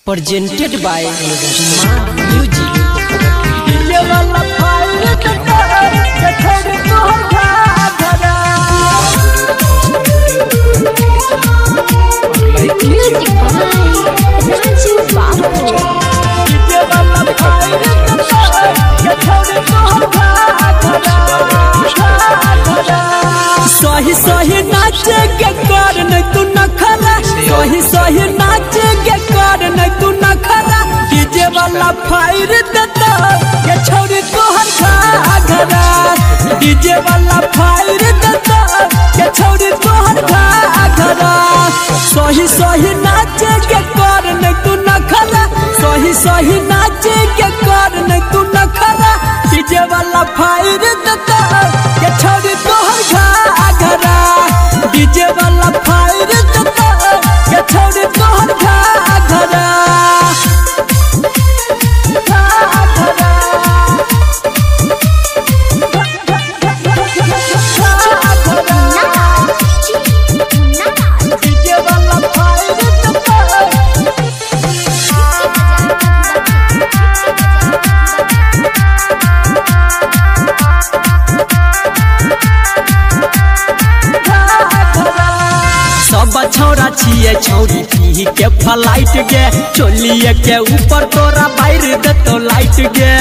presented by Music। सही सही नाचे के कर नहीं तू न खरा, सही सही नाचे के कर नहीं तू न खरा। डीजे वाला फायर देता ये छोरी तोहर घाघरा, डीजे वाला फायर देता ये छोरी तोहर घाघरा। सही सही नाचे के कर नहीं तू न खरा, सही सही नाचे के कर नहीं तू न खरा। डीजे वाला फायर देता ये छोरी तोहर घाघरा, डीजे वाला फायर देता ये छोरी तोहर घाघरा। सब छौरा छिए छौरी पी के फ्लाइट गे, चोलिए के ऊपर तोरा बाहर देतो लाइट गे।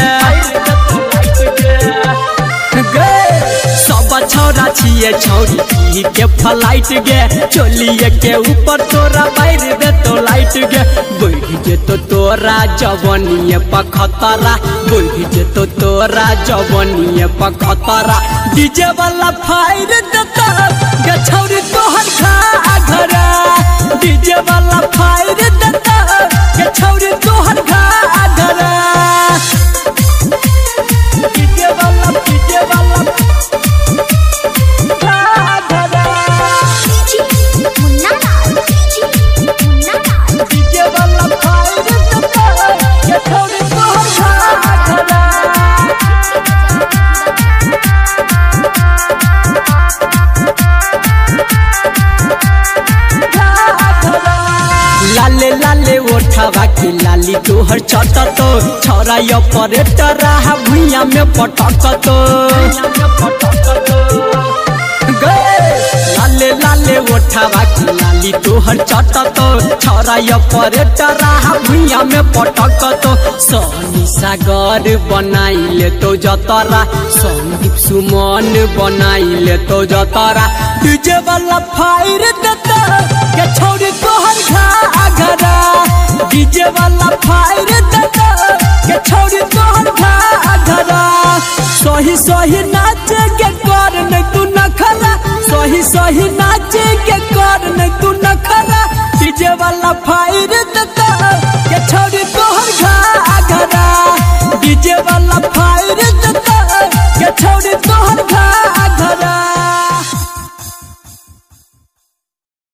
सब छौरा छिए छौरी पी के फ्लाइट गे, चोलिए के ऊपर तोरा बाहर देतो लाइट गे। बढ़ी जेतो तोरा जवनिए पखतरा, बढ़ी जेतो तोरा जवनिए पखतरा। डीजे वाला फायर देता गे छौरी तोहर घाघरा, डीजे वाला फायर देता गे छौरी तोहर घाघरा। डीजे वाला डीजे वाला फायर देता गे छौरी तोहर घाघरा। लाले लाले ओठवा की लाली तोहर चटतो, छौरा ऑपरेटर रहा भुइया में पटकतो। लाले लाले ओठवा की लाली तोहर चटतो, छौरा ऑपरेटर रहा भुइया में पटकतो। सोनी सागर बनाइले तो जतरा, संदीप सुमन बनाइले तो जतरा। डीजे वाला फायर देता ये छोरी तोहर घाघरा, डीजे वाला फायर देता ये छोरी तोहर घाघरा। सही सही नाचे के कर नहीं तू न खरा, सही सही नाचे के कर नहीं तू न खरा। डीजे वाला